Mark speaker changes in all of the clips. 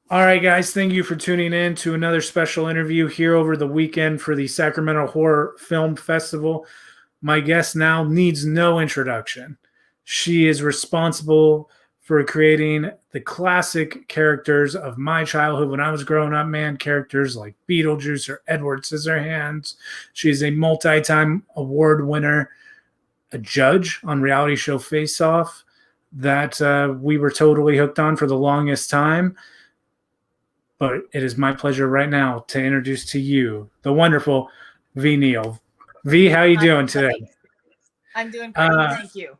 Speaker 1: All right, guys, thank you for tuning in to another special interview here over the weekend for the Sacramento Horror Film Festival. My guest now needs no introduction. She is responsible for creating the classic characters of my childhood when I was growing up, man. Characters like Beetlejuice or Edward Scissorhands. She's a multi time award winner, a judge on reality show Face Off that we were totally hooked on for the longest time. But it is my pleasure right now to introduce to you the wonderful V. Neill. V, how you
Speaker 2: Hi,
Speaker 1: doing today?
Speaker 2: buddy. I'm doing great.
Speaker 1: Uh,
Speaker 2: Thank you.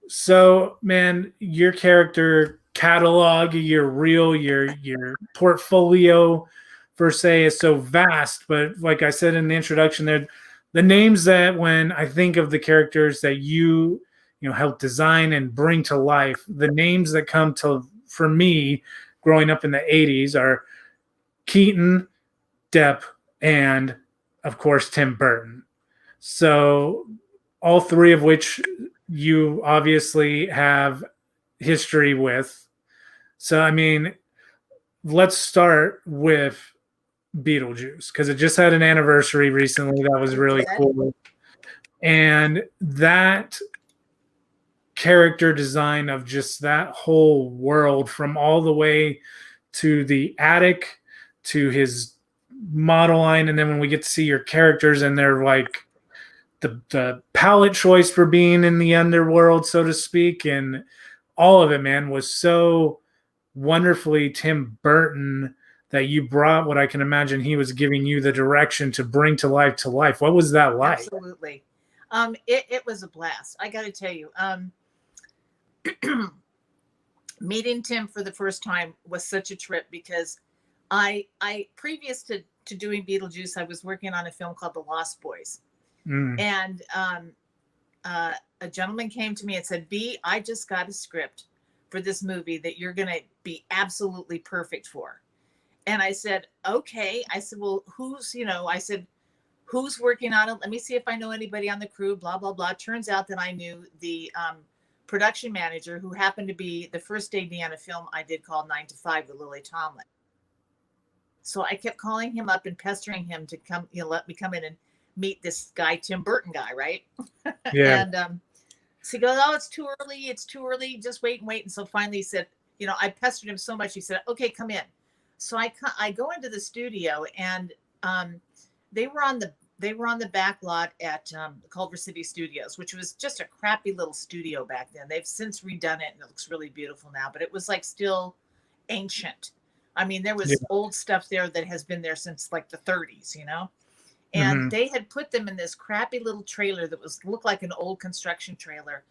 Speaker 1: so, man, your character catalog, your reel, your portfolio, per se, is so vast. But like I said in the introduction, there, the names that when I think of the characters that you help design and bring to life, the names that come to for me growing up in the '80s are Keaton, Depp, and of course Tim Burton. So all three of which you obviously have history with. So I mean, let's start with Beetlejuice because it just had an anniversary recently that was
Speaker 2: It
Speaker 1: really
Speaker 2: did.
Speaker 1: cool. And that character design of just that whole world from all the way to the attic to his model line, and then when we get to see your characters and they're like the palette choice for being in the underworld, so to speak, and all of it, man, was so wonderfully Tim Burton that you brought what I can imagine he was giving you the direction to bring to life to life. What was that like?
Speaker 2: Absolutely. It was a blast. I got to tell you, meeting Tim for the first time was such a trip because I previous to doing Beetlejuice, I was working on a film called The Lost Boys,
Speaker 1: Mm.
Speaker 2: and a gentleman came to me and said, "B, I just got a script for this movie that you're going to be absolutely perfect for." And I said, "Okay." I said, "Well, I said, who's working on it? Let me see if I know anybody on the crew, blah, blah, blah." Turns out that I knew the production manager who happened to be the first AD on a film I did called 9 to 5 with Lily Tomlin. So I kept calling him up and pestering him to come, let me come in and meet this guy, Tim Burton guy, right?
Speaker 1: Yeah.
Speaker 2: And so he goes, "Oh, it's too early. It's too early. Just wait and wait." And so finally he said, I pestered him so much. He said, "Okay, come in." So I go into the studio, and they were on the back lot at Culver City Studios, which was just a crappy little studio back then. They've since redone it and it looks really beautiful now, but it was like still ancient. I mean, there
Speaker 1: Yeah.
Speaker 2: was old stuff there that has been there since like the 30s, and
Speaker 1: Mm-hmm.
Speaker 2: they had put them in this crappy little trailer that looked like an old construction trailer,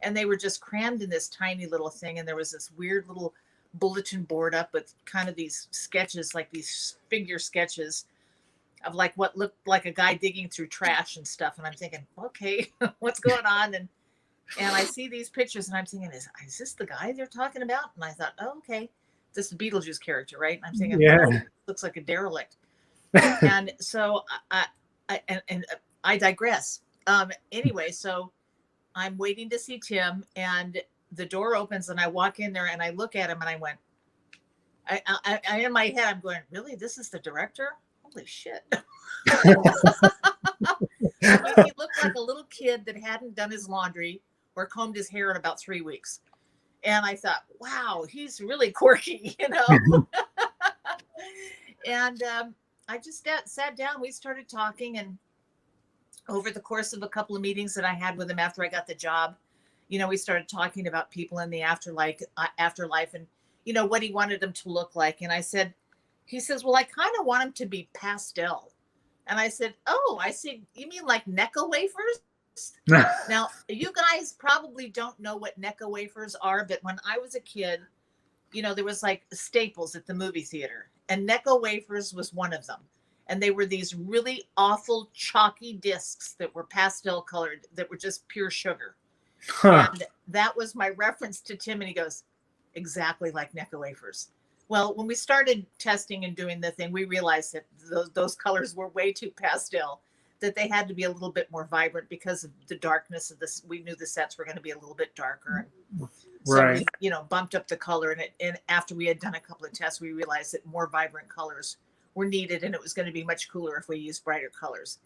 Speaker 2: and they were just crammed in this tiny little thing, and there was this weird little bulletin board up with kind of these sketches, like these figure sketches of like what looked like a guy digging through trash and stuff. And I'm thinking, okay, what's going on? And I see these pictures and I'm thinking, is this the guy they're talking about? And I thought, oh, okay, this is Beetlejuice character, right? And I'm thinking, oh,
Speaker 1: Yeah.
Speaker 2: looks like a derelict. And so and I digress. Anyway, so I'm waiting to see Tim, and the door opens, and I walk in there, and I look at him, and I went, I in my head, I'm going, really? This is the director? Holy shit! I mean, he looked like a little kid that hadn't done his laundry or combed his hair in about 3 weeks. And I thought, wow, he's really quirky. And I just sat down. We started talking, and over the course of a couple of meetings that I had with him after I got the job, we started talking about people in the afterlife, and what he wanted them to look like. And he says, "Well, I kind of want them to be pastel." And I said, "Oh, I see. You mean like Necco wafers?" Now, you guys probably don't know what Necco wafers are, but when I was a kid, there was like Staples at the movie theater, and Necco wafers was one of them. And they were these really awful chalky discs that were pastel colored, that were just pure sugar.
Speaker 1: Huh.
Speaker 2: And that was my reference to Tim. And he goes, "Exactly like Necco wafers." Well, when we started testing and doing the thing, we realized that those colors were way too pastel, that they had to be a little bit more vibrant because of the darkness of this. We knew the sets were going to be a little bit darker. So
Speaker 1: Right.
Speaker 2: we, bumped up the color, and after we had done a couple of tests, we realized that more vibrant colors were needed, and it was going to be much cooler if we used brighter colors.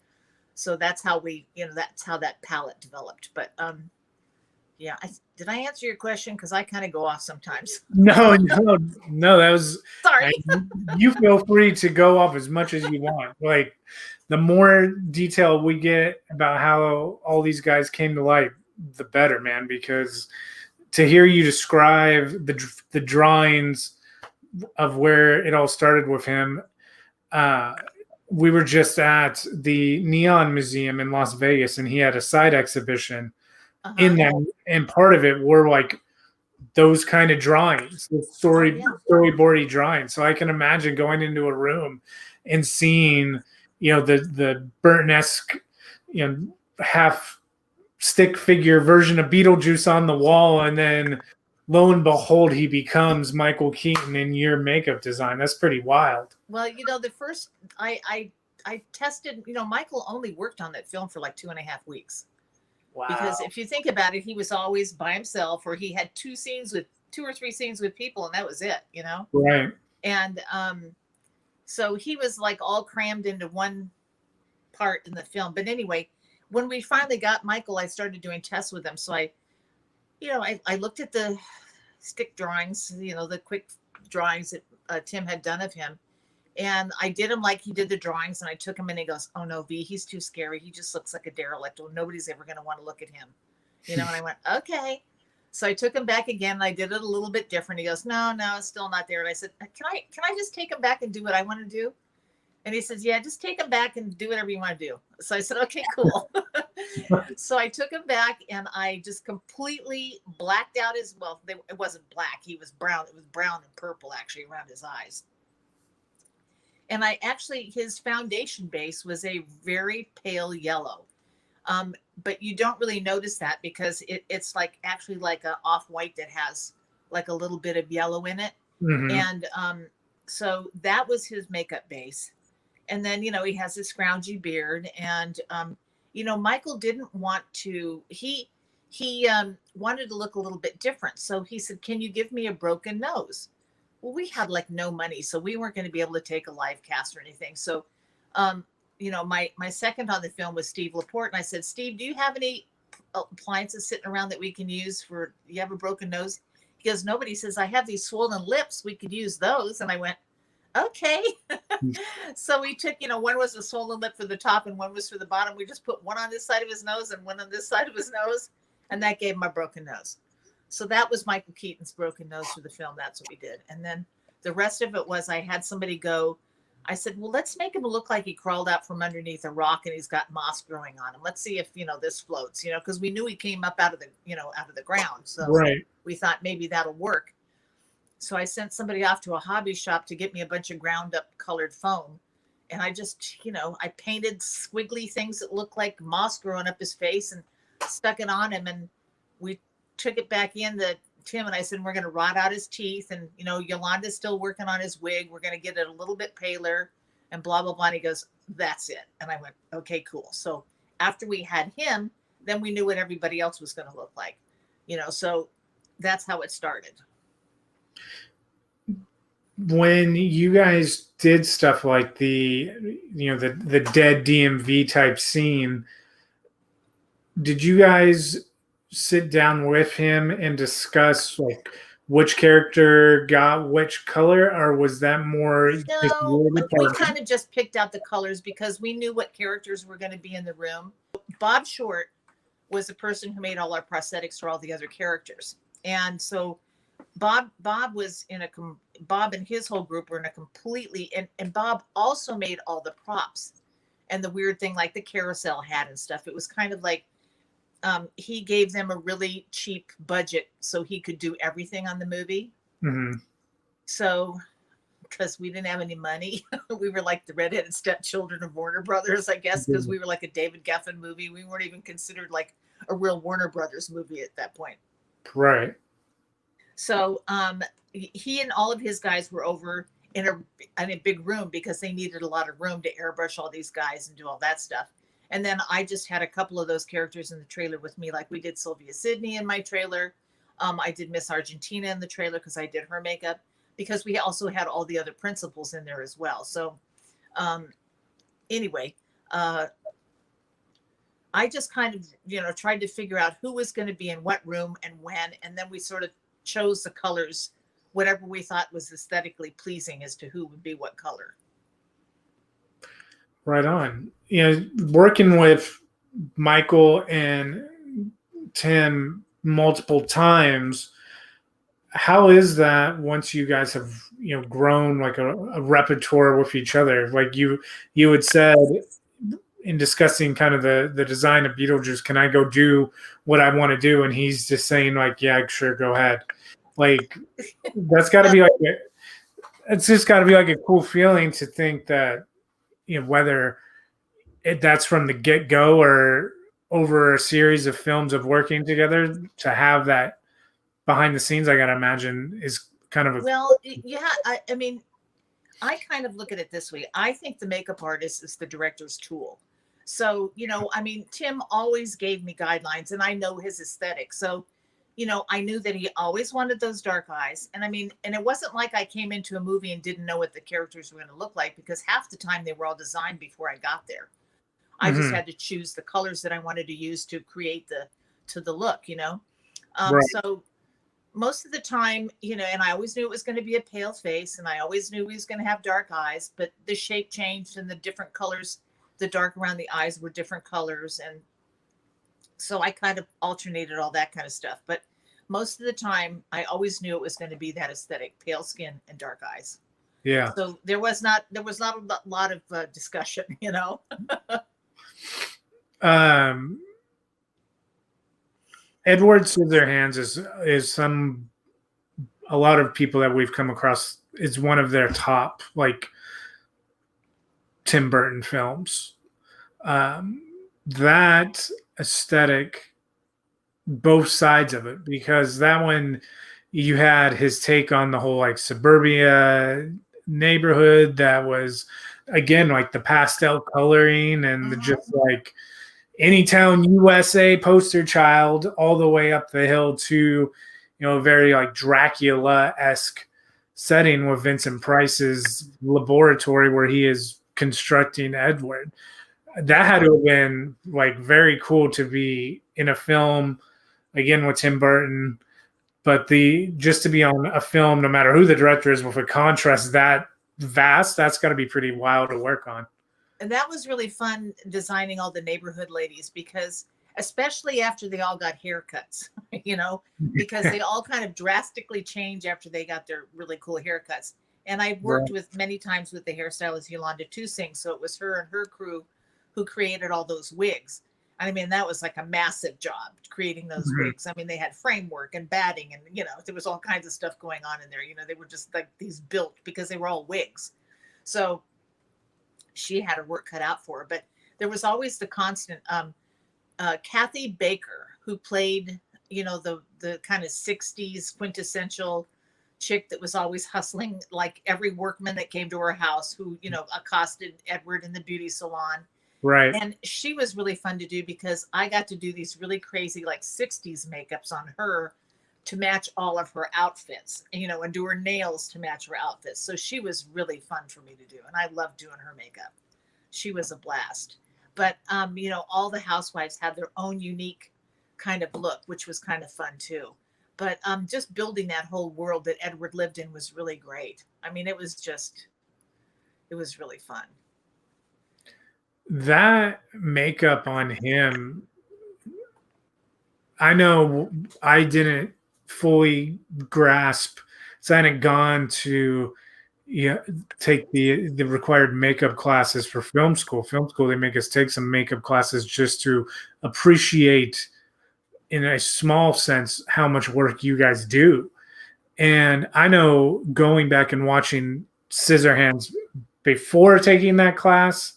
Speaker 2: So that's how that's how that palette developed. But yeah, did I answer your question? Because I kind of go off sometimes.
Speaker 1: No, no, no. That was.
Speaker 2: Sorry.
Speaker 1: You feel free to go off as much as you want. Like, the more detail we get about how all these guys came to light, the better, man. Because to hear you describe the drawings of where it all started with him, we were just at the Neon Museum in Las Vegas, and he had a side exhibition in that, and part of it were like those kind of drawings, the storyboardy drawings. So I can imagine going into a room and seeing, the Burton-esque, half stick figure version of Beetlejuice on the wall, and then lo and behold, he becomes Michael Keaton in your makeup design. That's pretty wild.
Speaker 2: Well, the first I tested, Michael only worked on that film for like 2.5 weeks.
Speaker 1: Wow.
Speaker 2: Because if you think about it, he was always by himself, or he had two or three scenes with people, and that was it,
Speaker 1: Right.
Speaker 2: And so he was like all crammed into one part in the film. But anyway, when we finally got Michael, I started doing tests with him. So I looked at the stick drawings, the quick drawings that Tim had done of him. And I did him like he did the drawings, and I took him and he goes, "Oh no, V, he's too scary. He just looks like a derelict. Well, nobody's ever going to want to look at him." And I went, "Okay." So I took him back again, and I did it a little bit different. He goes, No, it's still not there. And I said, Can I just take him back and do what I want to do? And he says, "Yeah, just take him back and do whatever you want to do." So I said, "Okay, cool." So I took him back, and I just completely blacked out it wasn't black. He was brown. It was brown and purple actually around his eyes. And his foundation base was a very pale yellow. But you don't really notice that because it's actually like a off-white that has like a little bit of yellow in it.
Speaker 1: Mm-hmm.
Speaker 2: And so that was his makeup base. And then, he has this scroungy beard, and, Michael didn't want to, he wanted to look a little bit different. So he said, "Can you give me a broken nose?" Well, we had like no money, so we weren't going to be able to take a live cast or anything. So, my second on the film was Steve Laporte. And I said, "Steve, do you have any appliances sitting around that we can use you have a broken nose?" He goes, "Nobody." Says, "I have these swollen lips. We could use those." And I went, "Okay." So we took, one was a swollen lip for the top and one was for the bottom. We just put one on this side of his nose and one on this side of his nose. And that gave him a broken nose. So that was Michael Keaton's broken nose for the film. That's what we did. And then the rest of it was I had somebody go, I said, "Well, let's make him look like he crawled out from underneath a rock and he's got moss growing on him. Let's see if, this floats, because we knew he came up out of the ground. So we thought maybe that'll work." So I sent somebody off to a hobby shop to get me a bunch of ground up colored foam. And I just, I painted squiggly things that looked like moss growing up his face and stuck it on him. And we took it back in to Tim, and I said, "We're going to rot out his teeth. And, Yolanda's still working on his wig. We're going to get it a little bit paler and blah, blah, blah." And he goes, "That's it." And I went, "Okay, cool." So after we had him, then we knew what everybody else was going to look like, so that's how it started.
Speaker 1: When you guys did stuff like the dead DMV type scene, did you guys sit down with him and discuss like which character got which color, or was that more?
Speaker 2: No, we kind of just picked out the colors because we knew what characters were going to be in the room. Bob Short was the person who made all our prosthetics for all the other characters, and so Bob and his whole group were in a completely, and Bob also made all the props and the weird thing like the carousel hat and stuff. It was kind of like he gave them a really cheap budget so he could do everything on the movie.
Speaker 1: Mm-hmm.
Speaker 2: So because we didn't have any money, we were like the redheaded stepchildren of Warner Brothers, I guess, because we were like a David Geffen movie. We weren't even considered like a real Warner Brothers movie at that point.
Speaker 1: Right.
Speaker 2: So he and all of his guys were over in a big room because they needed a lot of room to airbrush all these guys and do all that stuff. And then I just had a couple of those characters in the trailer with me. Like we did Sylvia Sidney in my trailer. I did Miss Argentina in the trailer because I did her makeup, because we also had all the other principals in there as well. So anyway, I just kind of, tried to figure out who was going to be in what room and when, and then we sort of chose the colors, whatever we thought was aesthetically pleasing as to who would be what color.
Speaker 1: Right on. Working with Michael and Tim multiple times, how is that once you guys have grown like a repertoire with each other? Like you had said in discussing kind of the design of Beetlejuice, can I go do what I want to do? And he's just saying like, yeah, sure, go ahead. Like that's got to be like it's just got to be like a cool feeling to think that whether that's from the get-go or over a series of films of working together, to have that behind the scenes, I gotta imagine is kind of
Speaker 2: I mean, I kind of look at it this way. I think the makeup artist is the director's tool. So, I mean, Tim always gave me guidelines, and I know his aesthetic. So, I knew that he always wanted those dark eyes. And I mean, and it wasn't like I came into a movie and didn't know what the characters were going to look like, because half the time they were all designed before I got there. I just had to choose the colors that I wanted to use to create the look,
Speaker 1: Right.
Speaker 2: So most of the time, and I always knew it was going to be a pale face, and I always knew he was going to have dark eyes, but the shape changed and the different colors, the dark around the eyes were different colors. And so I kind of alternated all that kind of stuff. But most of the time, I always knew it was going to be that aesthetic, pale skin and dark eyes.
Speaker 1: Yeah.
Speaker 2: So there was not a lot of discussion,
Speaker 1: Edward Scissorhands is a lot of people that we've come across is one of their top like Tim Burton films. That aesthetic, both sides of it, because that one you had his take on the whole like suburbia neighborhood that was again like the pastel coloring and the just like Anytown USA poster child all the way up the hill to a very like Dracula-esque setting with Vincent Price's laboratory where he is constructing Edward. That had to have been like very cool to be in a film again with Tim Burton, but just to be on a film, no matter who the director is, with a contrast that vast, that's got to be pretty wild to work on.
Speaker 2: And that was really fun designing all the neighborhood ladies, because especially after they all got haircuts, because they all kind of drastically change after they got their really cool haircuts. And I've worked with many times with the hairstylist Yolanda Tusing. So it was her and her crew who created all those wigs. I mean, that was like a massive job creating those wigs. I mean, they had framework and batting and, there was all kinds of stuff going on in there. They were just like these built because they were all wigs. So she had her work cut out for her. But there was always the constant Kathy Baker, who played, the kind of 60s quintessential chick that was always hustling like every workman that came to her house, who, accosted Edward in the beauty salon.
Speaker 1: Right.
Speaker 2: And she was really fun to do because I got to do these really crazy like 60s makeups on her to match all of her outfits, and do her nails to match her outfits. So she was really fun for me to do. And I loved doing her makeup. She was a blast. But, all the housewives had their own unique kind of look, which was kind of fun too. But just building that whole world that Edward lived in was really great. I mean, it was really fun.
Speaker 1: That makeup on him, I know I didn't fully grasp, so I hadn't gone to take the required makeup classes for film school. Film school, they make us take some makeup classes just to appreciate in a small sense how much work you guys do. And I know going back and watching Scissorhands before taking that class,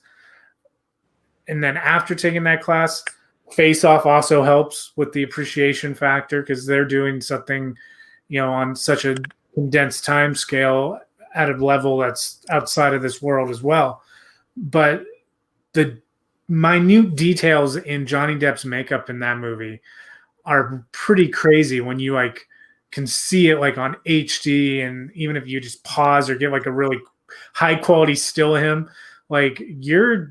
Speaker 1: and then after taking that class, Face Off also helps with the appreciation factor because they're doing something, on such a condensed time scale at a level that's outside of this world as well. But the minute details in Johnny Depp's makeup in that movie are pretty crazy when you like can see it like on HD, and even if you just pause or get like a really high quality still of him, like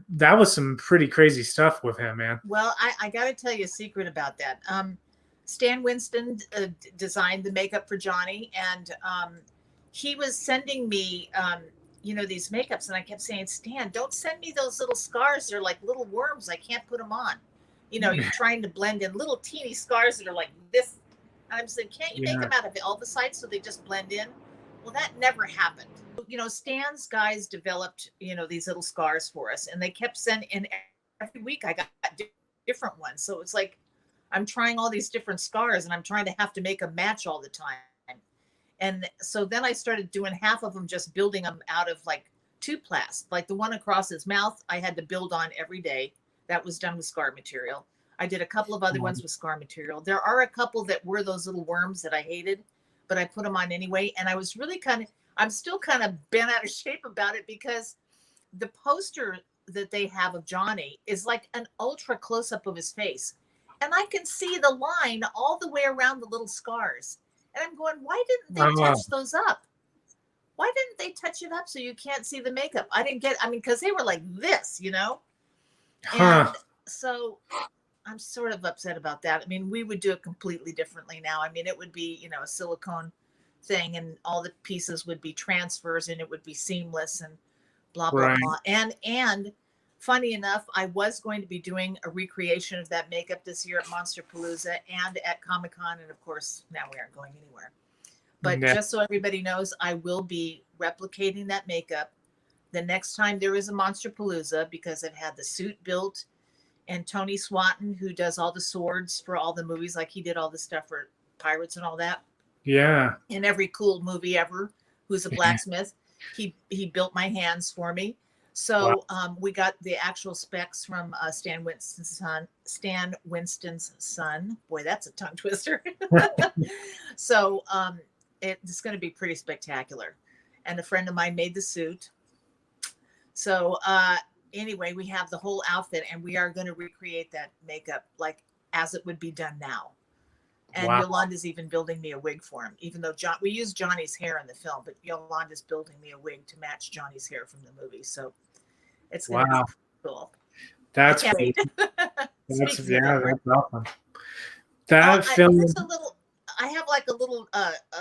Speaker 1: that was some pretty crazy stuff with him, man.
Speaker 2: Well, I got to tell you a secret about that. Stan Winston designed the makeup for Johnny, and he was sending me, these makeups, and I kept saying, Stan, don't send me those little scars. They're like little worms. I can't put them on. You're trying to blend in little teeny scars that are like this. And I'm saying, can't you make them out of all the sides so they just blend in? Well, that never happened. Stan's guys developed, these little scars for us, and they kept sending, and every week I got different ones. So it's like, I'm trying all these different scars, and I'm trying to have to make a match all the time. And so then I started doing half of them, just building them out of like two-plast. Like the one across his mouth, I had to build on every day. That was done with scar material. I did a couple of other ones with scar material. There are a couple that were those little worms that I hated, but I put them on anyway. And I was really I'm still kind of bent out of shape about it, because the poster that they have of Johnny is like an ultra close-up of his face. And I can see the line all the way around the little scars. And I'm going, why didn't they touch those up? Why didn't they touch it up so you can't see the makeup? Because they were like this, And so I'm sort of upset about that. I mean, we would do it completely differently now. I mean, it would be, a silicone thing, and all the pieces would be transfers, and it would be seamless and blah, blah, blah. And funny enough, I was going to be doing a recreation of that makeup this year at Monsterpalooza and at Comic-Con. And of course, now we aren't going anywhere. But just so everybody knows, I will be replicating that makeup the next time there is a Monsterpalooza, because I've had the suit built, and Tony Swatton, who does all the swords for all the movies, like he did all the stuff for Pirates and all that.
Speaker 1: Yeah.
Speaker 2: In every cool movie ever, who's a blacksmith, he built my hands for me. So we got the actual specs from Stan Winston's son. Boy, that's a tongue twister. So it's going to be pretty spectacular. And a friend of mine made the suit. So anyway, we have the whole outfit, and we are going to recreate that makeup like as it would be done now. And Yolanda's even building me a wig for him, even though we used Johnny's hair in the film, but Yolanda's building me a wig to match Johnny's hair from the movie. So it's going to be cool.
Speaker 1: That's cool. That's awesome. That film.
Speaker 2: I have like a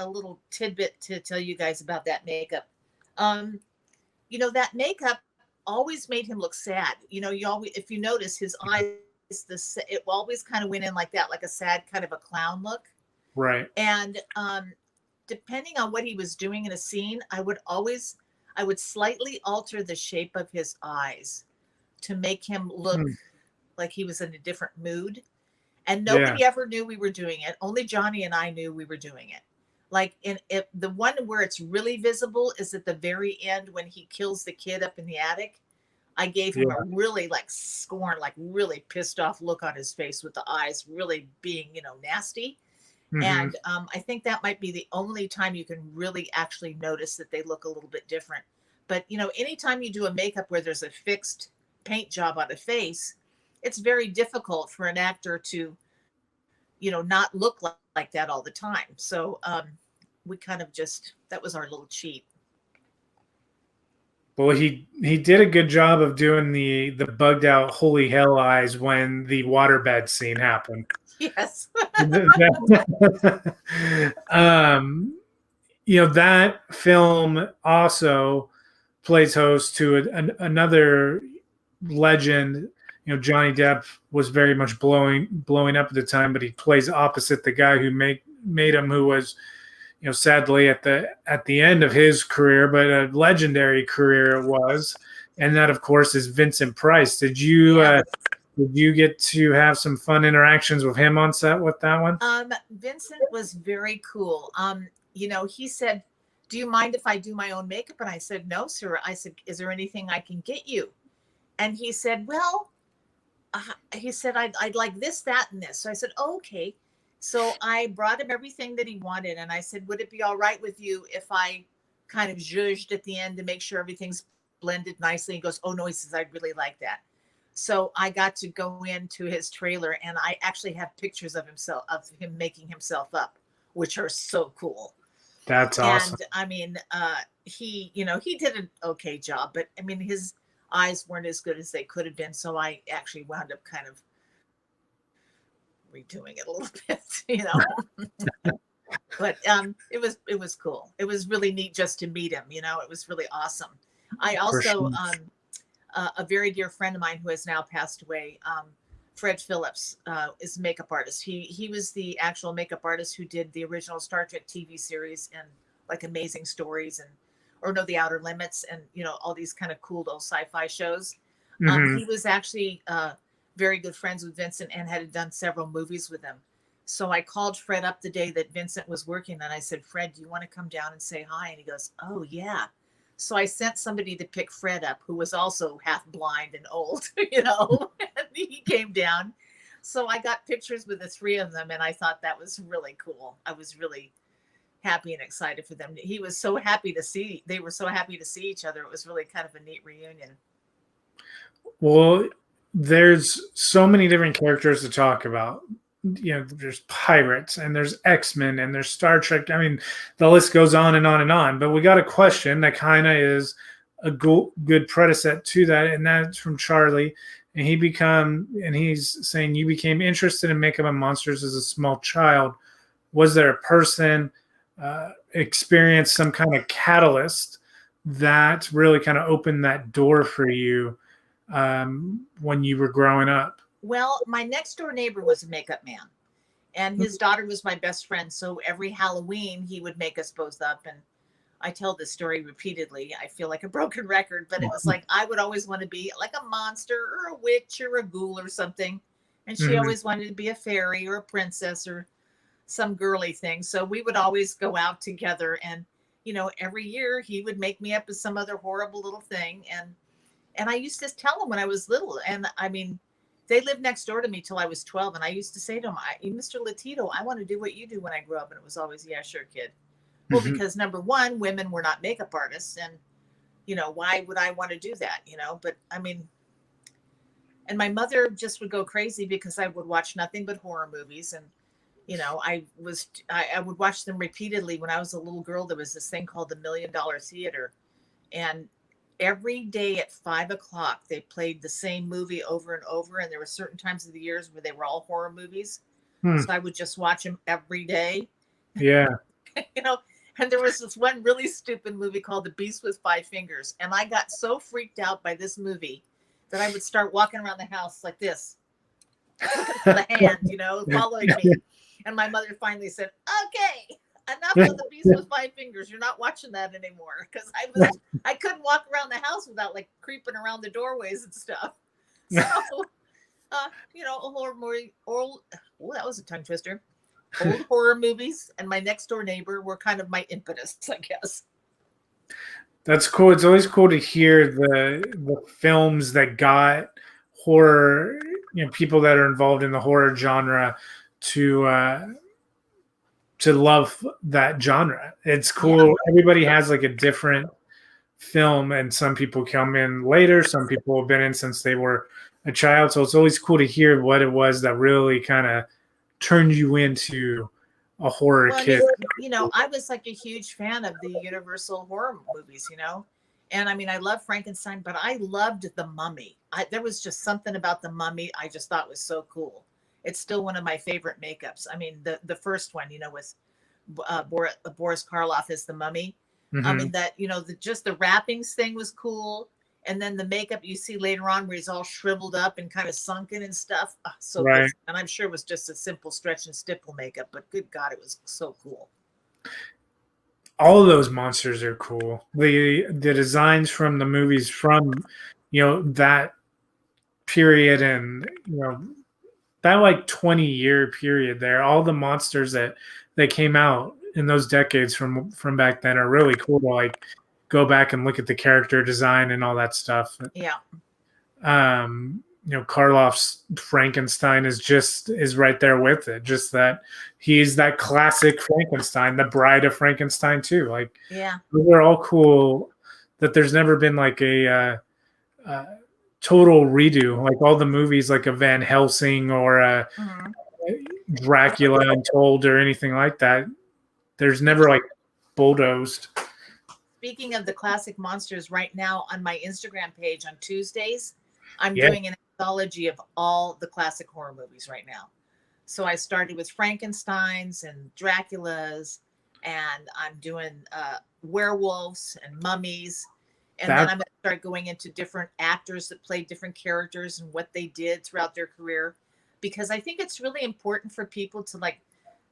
Speaker 2: little tidbit to tell you guys about that makeup. That makeup always made him look sad. If you notice his eyes, it always kind of went in like that, like a sad kind of a clown look.
Speaker 1: Right.
Speaker 2: And depending on what he was doing in a scene, I would slightly alter the shape of his eyes to make him look like he was in a different mood. And nobody ever knew we were doing it. Only Johnny and I knew we were doing it. Like the one where it's really visible is at the very end when he kills the kid up in the attic. I gave him a really like scorn, like really pissed off look on his face, with the eyes really being, nasty. And I think that might be the only time you can really actually notice that they look a little bit different. But, anytime you do a makeup where there's a fixed paint job on a face, it's very difficult for an actor to, not look like that all the time. So we kind of that was our little cheat.
Speaker 1: Well, he did a good job of doing the bugged out holy hell eyes when the waterbed scene happened.
Speaker 2: Yes.
Speaker 1: That film also plays host to another legend. Johnny Depp was very much blowing up at the time, but he plays opposite the guy who made him, who was, sadly at the end of his career, but a legendary career it was. And that, of course, is Vincent Price. Did you get to have some fun interactions with him on set with that one?
Speaker 2: Vincent was very cool. He said, "Do you mind if I do my own makeup?" And I said, "No, sir." I said, "Is there anything I can get you?" And he said, "Well," I'd like this, that, and this. So I said, "Oh, okay." So I brought him everything that he wanted. And I said, "Would it be all right with you if I kind of zhuzhed at the end to make sure everything's blended nicely?" He goes, "Oh, no." He says, "I'd really like that." So I got to go into his trailer, and I actually have pictures of him making himself up, which are so cool.
Speaker 1: That's awesome.
Speaker 2: And I mean, he did an okay job, but I mean, his eyes weren't as good as they could have been. So I actually wound up kind of redoing it a little bit. But it was cool. It was really neat just to meet him. It was really awesome. I also, a very dear friend of mine who has now passed away, Fred Phillips, is a makeup artist. He was the actual makeup artist who did the original Star Trek TV series and like Amazing Stories The Outer Limits, and all these kind of cool little sci-fi shows. He was actually very good friends with Vincent and had done several movies with him. So I called Fred up the day that Vincent was working, and I said, Fred, do you want to come down and say hi? And he goes, oh yeah. So I sent somebody to pick Fred up, who was also half blind and old, and he came down. So I got pictures with the three of them, and I thought that was really cool. I was really happy and excited for them. They were so happy to see each other. It was really kind of a neat reunion.
Speaker 1: Well, there's so many different characters to talk about. There's pirates, and there's X-Men, and there's Star Trek. I mean, the list goes on and on and on. But we got a question that kind of is a good predecessor to that, and that's from Charlie. And he's saying, you became interested in makeup and monsters as a small child. Was there a person, experience, some kind of catalyst that really kind of opened that door for you when you were growing up?
Speaker 2: Well, my next door neighbor was a makeup man, and his daughter was my best friend. So every Halloween he would make us both up. And I tell this story repeatedly. I feel like a broken record, but it was like, I would always want to be like a monster or a witch or a ghoul or something. And she always wanted to be a fairy or a princess or some girly thing. So we would always go out together, and, every year he would make me up as some other horrible little thing. And I used to tell him when I was little, and I mean, they lived next door to me till I was 12. And I used to say to him, Mr. Latito, I want to do what you do when I grow up. And it was always, yeah, sure, kid. Well, because number one, women were not makeup artists. And, why would I want to do that? But I mean, and my mother just would go crazy because I would watch nothing but horror movies. And, I would watch them repeatedly. When I was a little girl, there was this thing called the $1 Million Theater. And every day at 5:00, they played the same movie over and over. And there were certain times of the years where they were all horror movies. So I would just watch them every day.
Speaker 1: Yeah.
Speaker 2: And there was this one really stupid movie called The Beast with Five Fingers. And I got so freaked out by this movie that I would start walking around the house like this, looking for the hand, following me. And my mother finally said, okay, enough of The Beast with Five Fingers. You're not watching that anymore. Because I couldn't walk around the house without like creeping around the doorways and stuff. So, a horror movie, that was a tongue twister. Old horror movies and my next door neighbor were kind of my impetus, I guess.
Speaker 1: That's cool. It's always cool to hear the films that got horror, people that are involved in the horror genre to love that genre. It's cool. Yeah. Everybody has like a different film, and some people come in later. Some people have been in since they were a child. So it's always cool to hear what it was that really kind of turned you into a horror kid.
Speaker 2: I was like a huge fan of the Universal horror movies, and I mean, I love Frankenstein, but I loved The Mummy. There was just something about The Mummy I just thought was so cool. It's still one of my favorite makeups. I mean, the first one, with Boris Karloff as the Mummy. I mean, that, just the wrappings thing was cool. And then the makeup you see later on where he's all shriveled up and kind of sunken and stuff. Oh, so right. Good. And I'm sure it was just a simple stretch and stipple makeup, but good God, it was so cool.
Speaker 1: All of those monsters are cool. The designs from the movies from, that period and, that like 20-year period there, all the monsters that came out in those decades from back then are really cool to like go back and look at the character design and all that stuff.
Speaker 2: Yeah.
Speaker 1: Karloff's Frankenstein is right there with it. Just that he's that classic Frankenstein, the Bride of Frankenstein too. Like, yeah, they're all cool. That there's never been like a total redo, like all the movies like a Van Helsing or a Dracula Untold or anything like that. There's never like bulldozed.
Speaker 2: Speaking of the classic monsters, right now on my Instagram page on Tuesdays, I'm
Speaker 1: Yeah.
Speaker 2: doing an anthology of all the classic horror movies right now. So I started with Frankenstein's and Dracula's, and I'm doing werewolves and mummies. And then I'm going to start going into different actors that played different characters and what they did throughout their career. Because I think it's really important for people to like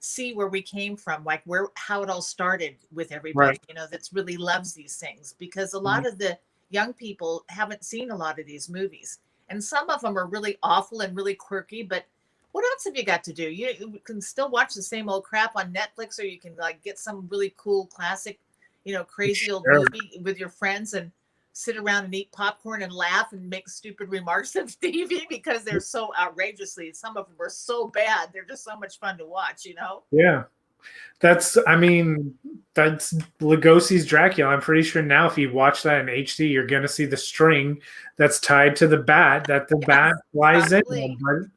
Speaker 2: see where we came from, like how it all started with everybody,
Speaker 1: Right.
Speaker 2: you know, that's really loves these things. Because a lot of the young people haven't seen a lot of these movies. And some of them are really awful and really quirky, but what else have you got to do? You can still watch the same old crap on Netflix, or you can like get some really cool classic, you know, crazy old movie with your friends and sit around and eat popcorn and laugh and make stupid remarks on TV because they're so outrageously, some of them are so bad. They're just so much fun to watch, you know?
Speaker 1: Yeah. That's Lugosi's Dracula. I'm pretty sure now if you watch that in HD, you're going to see the string that's tied to the bat that the bat flies in. But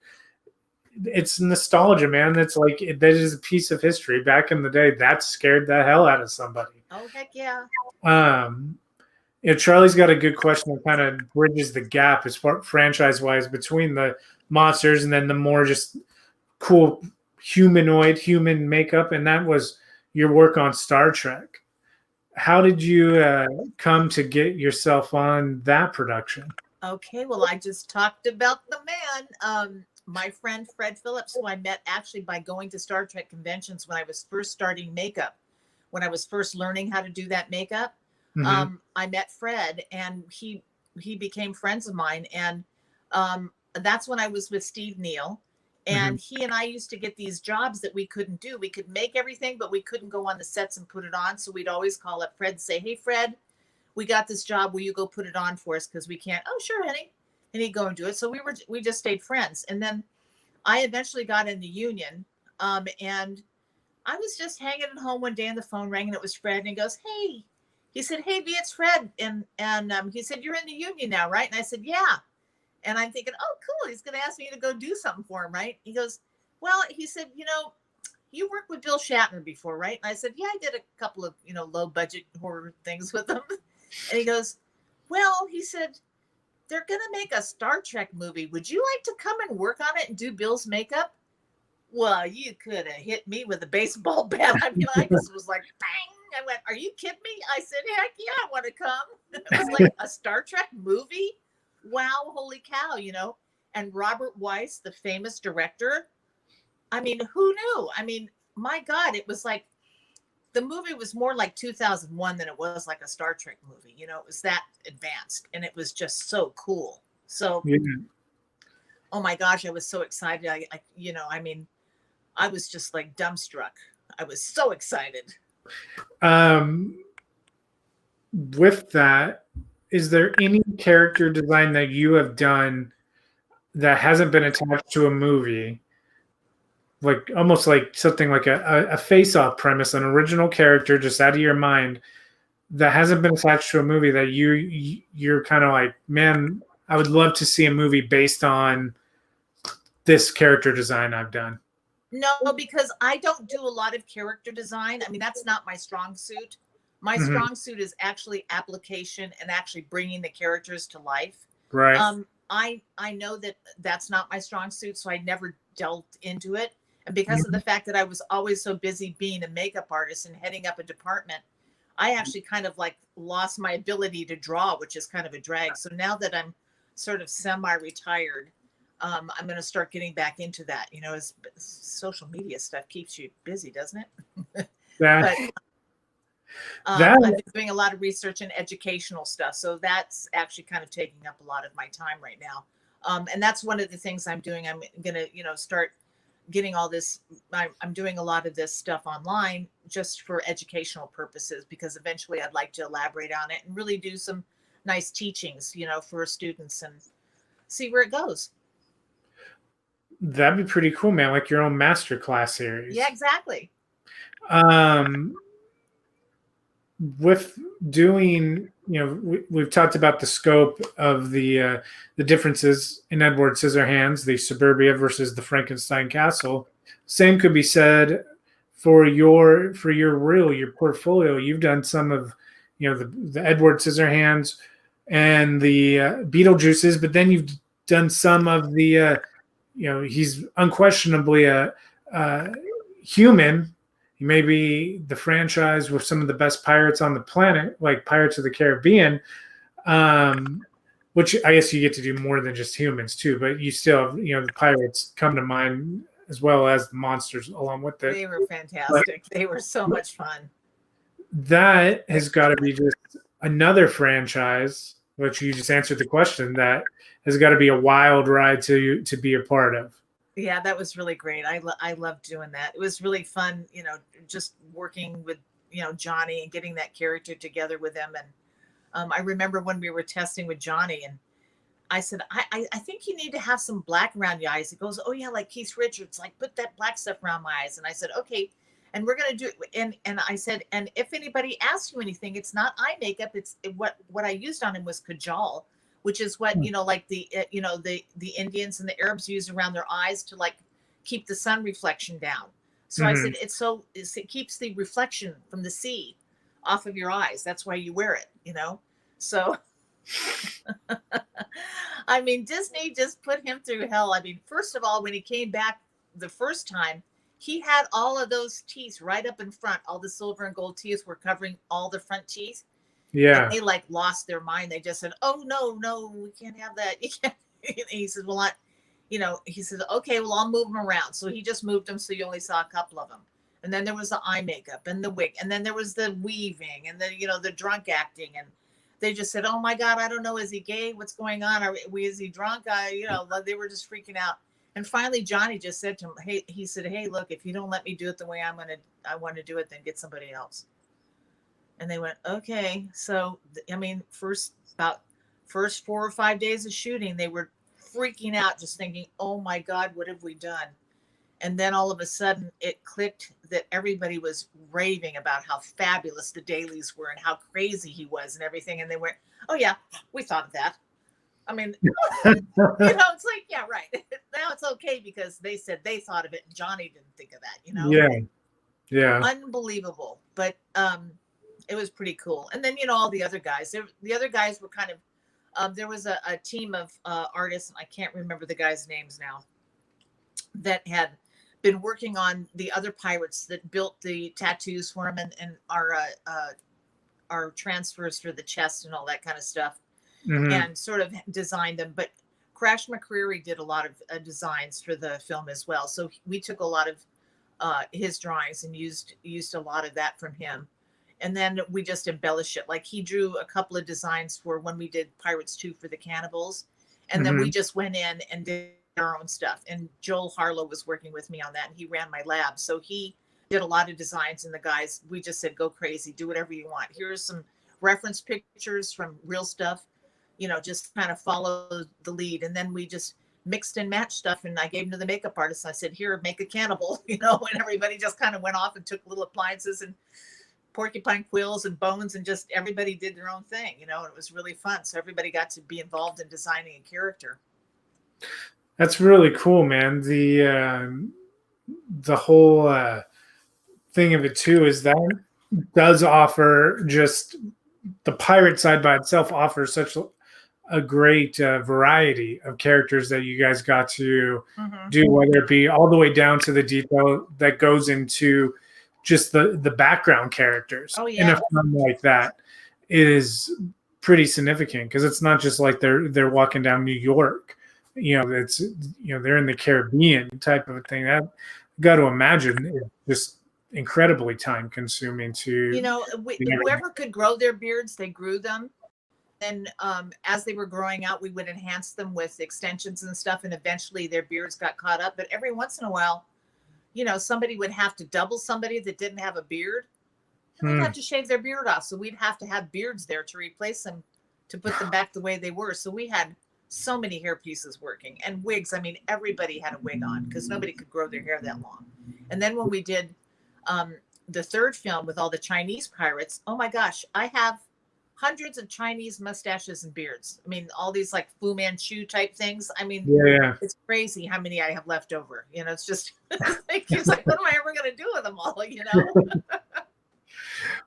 Speaker 1: it's nostalgia, man. That's like, that is a piece of history. Back in the day, that scared the hell out of somebody.
Speaker 2: Oh, heck yeah.
Speaker 1: Charlie's got a good question that kind of bridges the gap as far franchise-wise between the monsters and then the more just cool human makeup, and that was your work on Star Trek. How did you come to get yourself on that production?
Speaker 2: Okay, well, I just talked about the man. My friend Fred Phillips, who I met actually by going to Star Trek conventions when I was first starting makeup, when I was first learning how to do that makeup. I met Fred, and he became friends of mine, and that's when I was with Steve Neill. And he and I used to get these jobs that we couldn't do. We could make everything, but we couldn't go on the sets and put it on. So we'd always call up Fred and say, "Hey, Fred, we got this job. Will you go put it on for us? Because we can't." "Oh, sure, honey." And he'd go and do it. So we just stayed friends. And then I eventually got in the union. And I was just hanging at home one day and the phone rang and it was Fred. And he goes, "Hey," he said, "Hey, V, it's Fred." And he said, "You're in the union now, right?" And I said, "Yeah." And I'm thinking, oh, cool. He's going to ask me to go do something for him, right? He goes, "Well," he said, "you know, you worked with Bill Shatner before, right?" And I said, "Yeah, I did a couple of, you know, low budget horror things with him." And he goes, "Well," he said, "they're going to make a Star Trek movie. Would you like to come and work on it and do Bill's makeup?" Well, you could have hit me with a baseball bat. I mean, I just was like, bang. I went, "Are you kidding me?" I said, "Heck yeah, I want to come." It was like a Star Trek movie. Wow, holy cow, you know. And Robert Weiss, the famous director, I mean, who knew? I mean, my God, it was like the movie was more like 2001 than it was like a Star Trek movie. You know, it was that advanced, and it was just so cool. So, oh my gosh, I was so excited. I you know, I mean, I was just like dumbstruck. I was so excited.
Speaker 1: With that, is there any character design that you have done that hasn't been attached to a movie? Like almost like something like a face-off premise, an original character just out of your mind that hasn't been attached to a movie that you're kind of like, man, I would love to see a movie based on this character design I've done.
Speaker 2: No, because I don't do a lot of character design. I mean, that's not my strong suit. My strong suit is actually application and actually bringing the characters to life.
Speaker 1: Right.
Speaker 2: I know that that's not my strong suit, so I never delved into it. And because of the fact that I was always so busy being a makeup artist and heading up a department, I actually kind of like lost my ability to draw, which is kind of a drag. So now that I'm sort of semi-retired, I'm going to start getting back into that. You know, as social media stuff keeps you busy, doesn't it? But I've been doing a lot of research and educational stuff. So that's actually kind of taking up a lot of my time right now. And that's one of the things I'm doing. I'm going to, you know, start getting all this. I'm doing a lot of this stuff online just for educational purposes, because eventually I'd like to elaborate on it and really do some nice teachings, you know, for students and see where it goes.
Speaker 1: That'd be pretty cool, man. Like your own masterclass series.
Speaker 2: Yeah, exactly.
Speaker 1: With doing we've talked about the scope of the differences in Edward Scissorhands, the Suburbia versus the Frankenstein Castle. Same could be said for your reel, your portfolio. You've done some of the Edward Scissorhands and the Beetlejuices, but then you've done some of the he's unquestionably a human. He may be the franchise with some of the best pirates on the planet, like Pirates of the Caribbean, which I guess you get to do more than just humans too, but you still have, the pirates come to mind as well as the monsters along with it.
Speaker 2: They were fantastic. But they were so much fun.
Speaker 1: That has got to be just another franchise, which you just answered the question, that has got to be a wild ride to be a part of.
Speaker 2: Yeah, that was really great. I loved doing that. It was really fun, just working with, Johnny and getting that character together with him. And I remember when we were testing with Johnny, and I said, I think you need to have some black around your eyes. He goes, oh yeah, like Keith Richards, like put that black stuff around my eyes. And I said, okay, and we're gonna do it. And I said, and if anybody asks you anything, it's not eye makeup. It's what I used on him was kajal, which is what like the the Indians and the Arabs use around their eyes to like keep the sun reflection down. So I said it keeps the reflection from the sea off of your eyes. That's why you wear it, So I mean, Disney just put him through hell. I mean, first of all, when he came back the first time, he had all of those teeth right up in front. All the silver and gold teeth were covering all the front teeth.
Speaker 1: Yeah.
Speaker 2: And they like lost their mind. They just said, oh, no, we can't have that. You can't. And he said, well, he said, okay, well, I'll move them around. So he just moved them. So you only saw a couple of them. And then there was the eye makeup and the wig. And then there was the weaving and the drunk acting. And they just said, oh my God, I don't know. Is he gay? What's going on? Is he drunk? They were just freaking out. And finally, Johnny just said to him, he said, hey, look, if you don't let me do it the way I want to do it, then get somebody else. And they went, okay. So, I mean, first 4 or 5 days of shooting, they were freaking out, just thinking, oh my God, what have we done? And then all of a sudden it clicked that everybody was raving about how fabulous the dailies were and how crazy he was and everything. And they went, oh yeah, we thought of that. I mean, it's like, yeah, right. Now it's okay because they said they thought of it and Johnny didn't think of that,
Speaker 1: Yeah.
Speaker 2: Unbelievable. But it was pretty cool. And then, all the other guys, the other guys were kind of, there was a team of artists, and I can't remember the guys' names now, that had been working on the other pirates that built the tattoos for them and our transfers for the chest and all that kind of stuff, and sort of designed them. But Crash McCreary did a lot of designs for the film as well. So we took a lot of his drawings and used a lot of that from him. And then we just embellished it. Like he drew a couple of designs for when we did Pirates 2 for the cannibals. And then we just went in and did our own stuff. And Joel Harlow was working with me on that. And he ran my lab. So he did a lot of designs. And the guys, we just said, go crazy, do whatever you want. Here's some reference pictures from real stuff, just kind of follow the lead. And then we just mixed and matched stuff. And I gave them to the makeup artist. I said, here, make a cannibal, and everybody just kind of went off and took little appliances and porcupine quills and bones, and just everybody did their own thing, and it was really fun. So everybody got to be involved in designing a character.
Speaker 1: That's really cool, man. The whole thing of it too is that does offer, just the pirate side by itself offers such a great variety of characters that you guys got to do, whether it be all the way down to the detail that goes into just the background characters.
Speaker 2: Oh, yeah.
Speaker 1: In a film like that is pretty significant, because it's not just like they're walking down New York. It's they're in the Caribbean type of a thing. That got to imagine is just incredibly time consuming to
Speaker 2: whoever could grow their beards, they grew them. And as they were growing out, we would enhance them with extensions and stuff, and eventually their beards got caught up. But every once in a while, somebody would have to double somebody that didn't have a beard, and they'd have to shave their beard off. So we'd have to have beards there to replace them, to put them back the way they were. So we had so many hair pieces working, and wigs. I mean, everybody had a wig on because nobody could grow their hair that long. And then when we did the third film with all the Chinese pirates, oh my gosh, I have hundreds of Chinese mustaches and beards. I mean, all these like Fu Manchu type things. I mean,
Speaker 1: Yeah.
Speaker 2: it's crazy how many I have left over. You know, it's just like, it's like, what am I ever going to do with them all? You know,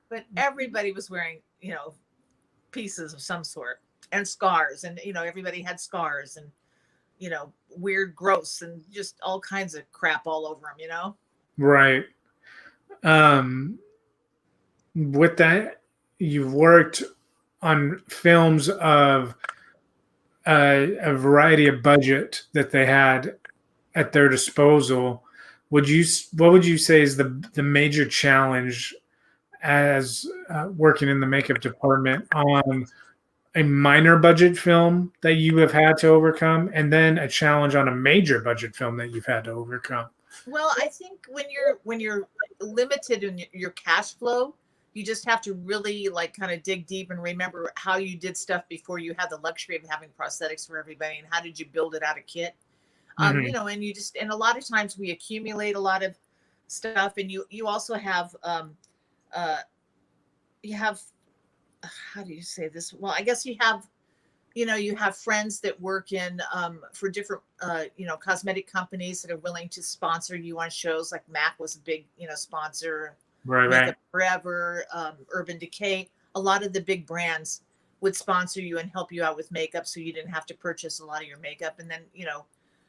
Speaker 2: but everybody was wearing, you know, pieces of some sort and scars, and you know, everybody had scars and, you know, weird growths and just all kinds of crap all over them. You know.
Speaker 1: Right. Um, with that, you've worked on films of a variety of budget that they had at their disposal. What would you say is the major challenge as working in the makeup department on a minor budget film that you have had to overcome, and then a challenge on a major budget film that you've had to overcome?
Speaker 2: Well, I think when you're limited in your cash flow, you just have to really like kind of dig deep and remember how you did stuff before you had the luxury of having prosthetics for everybody, and how did you build it out of kit. You
Speaker 1: Hmm.
Speaker 2: know, and you just, and a lot of times we accumulate a lot of stuff, and you also have uh you have, how do you say this? Well, I guess you have, you know, you have friends that work in for different you know, cosmetic companies that are willing to sponsor you on shows. Like Mac was a big, you know, sponsor,
Speaker 1: Right,
Speaker 2: Makeup
Speaker 1: right.
Speaker 2: Forever, Urban Decay. A lot of the big brands would sponsor you and help you out with makeup, so you didn't have to purchase a lot of your makeup. And then, you know,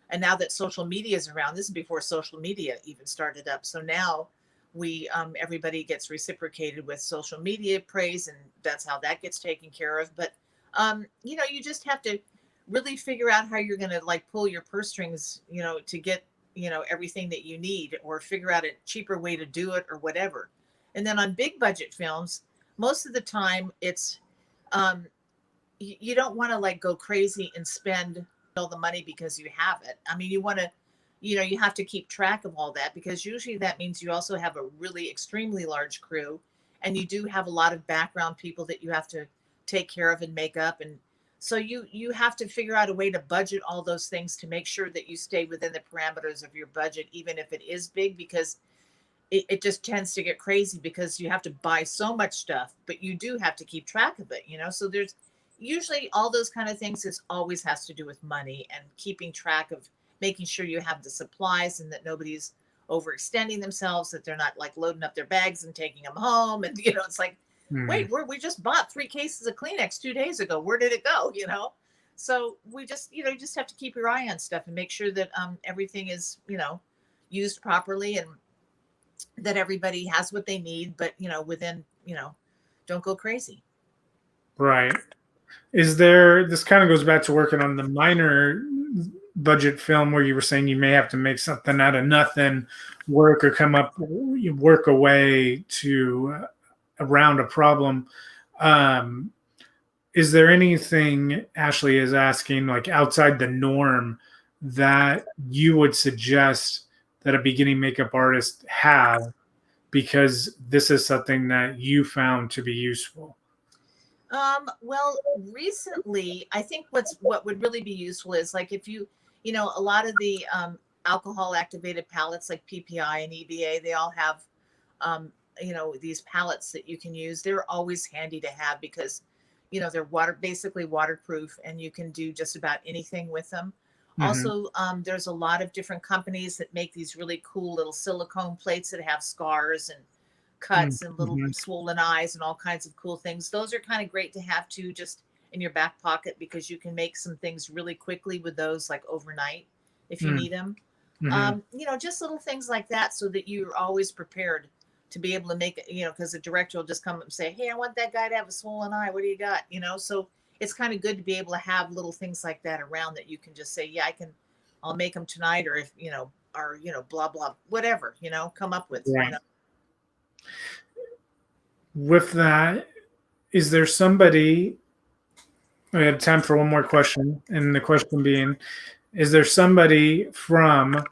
Speaker 2: and now that social media is around, this is before social media even started up. So now we everybody gets reciprocated with social media praise, and that's how that gets taken care of. But you know, you just have to really figure out how you're going to like pull your purse strings, you know, to get, you know, everything that you need, or figure out a cheaper way to do it or whatever. And then on big budget films, most of the time it's um you don't want to like go crazy and spend all the money because you have it. I mean, you want to, you know, you have to keep track of all that, because usually that means you also have a really extremely large crew, and you do have a lot of background people that you have to take care of and make up. And so you have to figure out a way to budget all those things to make sure that you stay within the parameters of your budget, even if it is big, because it just tends to get crazy because you have to buy so much stuff, but you do have to keep track of it, you know? So there's usually all those kind of things. Is always has to do with money and keeping track of making sure you have the supplies, and that nobody's overextending themselves, that they're not like loading up their bags and taking them home. And, you know, it's like,
Speaker 1: Hmm.
Speaker 2: wait, we just bought 3 cases of Kleenex 2 days ago. Where did it go? You know? So we just, you know, you just have to keep your eye on stuff and make sure that everything is, you know, used properly, and that everybody has what they need, but you know, within, you know, don't go crazy.
Speaker 1: Right. Is there, this kind of goes back to working on the minor budget film where you were saying you may have to make something out of nothing, work or come up, you work a way to around a problem. Um, is there anything Ashley is asking, like outside the norm, that you would suggest that a beginning makeup artist have, because this is something that you found to be useful?
Speaker 2: Well, recently, I think what would really be useful is like if you know, a lot of the alcohol activated palettes like PPI and EBA, they all have, you know, these palettes that you can use. They're always handy to have because, you know, they're basically waterproof, and you can do just about anything with them.
Speaker 1: Hmm.
Speaker 2: Also, there's a lot of different companies that make these really cool little silicone plates that have scars and cuts and little
Speaker 1: Hmm.
Speaker 2: swollen eyes and all kinds of cool things. Those are kind of great to have too, just in your back pocket, because you can make some things really quickly with those, like overnight if you need them.
Speaker 1: Hmm.
Speaker 2: You know, just little things like that, so that you're always prepared to be able to make it, you know, because the director will just come up and say, hey, I want that guy to have a swollen eye. What do you got? You know, so it's kind of good to be able to have little things like that around, that you can just say, yeah, I'll make them tonight. Or if, you know, or, you know, blah, blah, whatever, you know, come up with, you
Speaker 1: Right.
Speaker 2: know.
Speaker 1: With that, is there somebody, we have time for one more question, and the question being, is there somebody from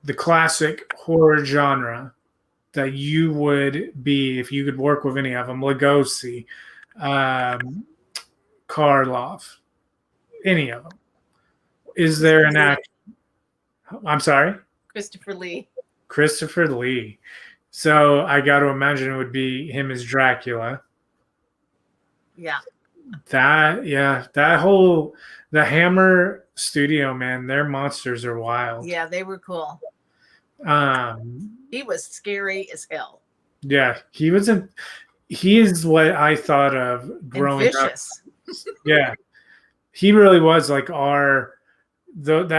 Speaker 1: the classic horror genre that you would be, if you could work with any of them, Lugosi, um, Karloff, any of them? Is there
Speaker 2: Christopher
Speaker 1: an
Speaker 2: Lee.
Speaker 1: act? I'm sorry,
Speaker 2: Christopher Lee.
Speaker 1: Christopher Lee. So I got to imagine it would be him as Dracula.
Speaker 2: Yeah.
Speaker 1: That whole the Hammer studio, man, their monsters are wild.
Speaker 2: Yeah, they were cool. He was scary as hell.
Speaker 1: Yeah, he is what I thought of growing
Speaker 2: and vicious.
Speaker 1: up. Yeah. He really was like those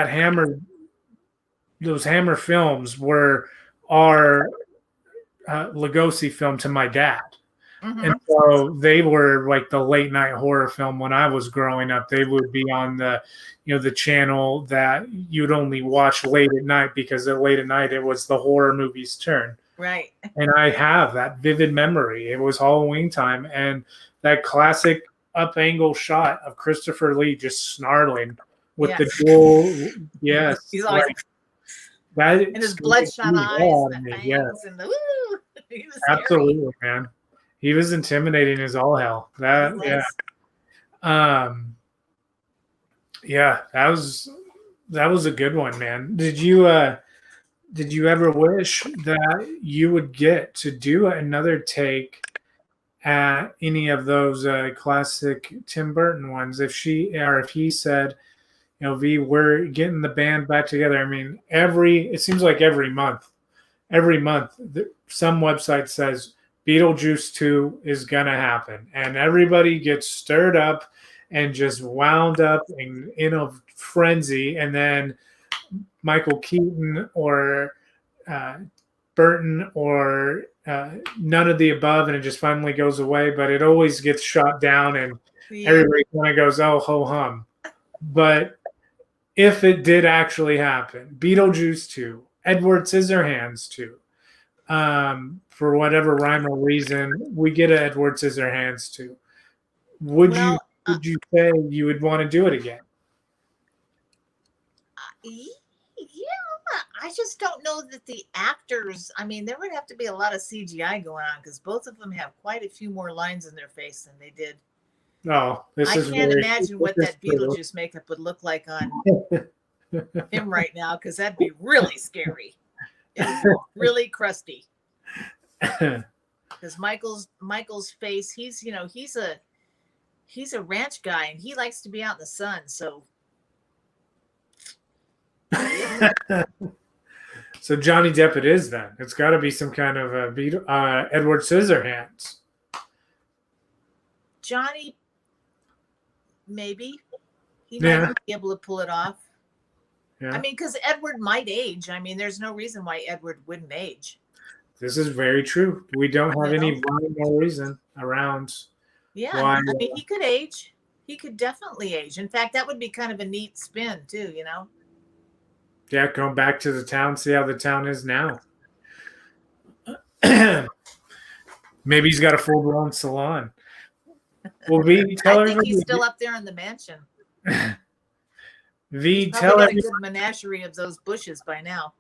Speaker 1: Hammer films were our Lugosi film to my dad.
Speaker 2: Mm-hmm.
Speaker 1: And so they were like the late night horror film when I was growing up. They would be on the channel that you'd only watch late at night because at late at night it was the horror movie's turn.
Speaker 2: Right.
Speaker 1: And I have that vivid memory. It was Halloween time, and that classic up angle shot of Christopher Lee just snarling with the dual. Yes.
Speaker 2: He's always
Speaker 1: that
Speaker 2: and his bloodshot eyes and the fangs and the woo. He was
Speaker 1: absolutely scary. Man. He was intimidating as all hell. That was a good one, man. Did you ever wish that you would get to do another take at any of those classic Tim Burton ones? If he said, V, we're getting the band back together. I mean, it seems like every month, some website says Beetlejuice 2 is gonna happen, and everybody gets stirred up and just wound up in a frenzy, and then Michael Keaton or Burton or none of the above, and it just finally goes away. But it always gets shot down, and everybody kind of goes, "Oh, ho hum." But if it did actually happen, Beetlejuice 2, Edward Scissorhands 2. For whatever rhyme or reason, we get an Edward Scissorhands too. Would you say you would want to do it again?
Speaker 2: Yeah, I just don't know that the actors. I mean, there would have to be a lot of CGI going on because both of them have quite a few more lines in their face than they did.
Speaker 1: Oh,
Speaker 2: I can't imagine what that Beetlejuice makeup would look like on him right now because that'd be really scary. It's really crusty. Because Michael's face, he's a ranch guy and he likes to be out in the sun. So,
Speaker 1: so Johnny Depp it is then. It's got to be some kind of Edward Scissorhands.
Speaker 2: Johnny, maybe he might be able to pull it off. Yeah. I mean, because Edward might age. I mean, there's no reason why Edward wouldn't age.
Speaker 1: This is very true. We don't have any rhyme or reason around.
Speaker 2: Yeah, I mean, he could age. He could definitely age. In fact, that would be kind of a neat spin too,
Speaker 1: Yeah, going back to the town, see how the town is now. Maybe he's got a full-blown salon.
Speaker 2: I think he's still up there in the mansion. He's got a good menagerie of those bushes by now.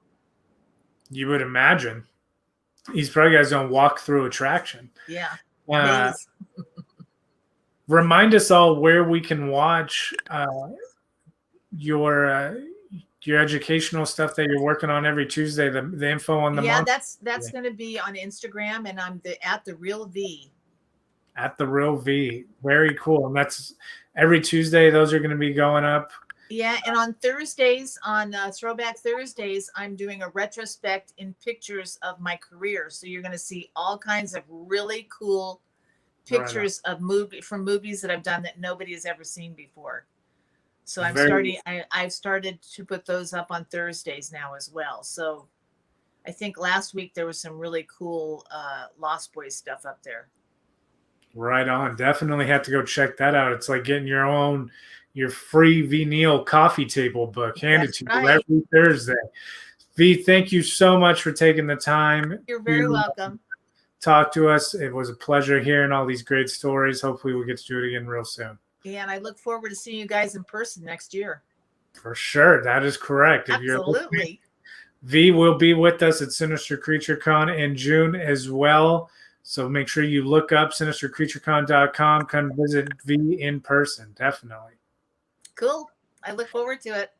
Speaker 1: You would imagine. He's probably got his own walk-through attraction.
Speaker 2: Yeah.
Speaker 1: Remind us all where we can watch your educational stuff that you're working on every Tuesday. The info on the
Speaker 2: that's going to be on Instagram, and I'm at the Real V.
Speaker 1: At the Real V, very cool. And that's every Tuesday. Those are going to be going up.
Speaker 2: Yeah, and on Thursdays, on Throwback Thursdays, I'm doing a retrospect in pictures of my career. So you're going to see all kinds of really cool pictures of movies that I've done that nobody has ever seen before. So I've started to put those up on Thursdays now as well. So I think last week there was some really cool Lost Boys stuff up there.
Speaker 1: Right on. Definitely have to go check that out. It's like getting your free V. Neill coffee table book handed to you every Thursday. V, thank you so much for taking the time.
Speaker 2: You're very welcome.
Speaker 1: Talk to us. It was a pleasure hearing all these great stories. Hopefully we'll get to do it again real soon.
Speaker 2: Yeah, and I look forward to seeing you guys in person next year.
Speaker 1: For sure. That is correct.
Speaker 2: Absolutely.
Speaker 1: V will be with us at Sinister Creature Con in June as well. So make sure you look up sinistercreaturecon.com. Come visit V in person. Definitely.
Speaker 2: Cool. I look forward to it.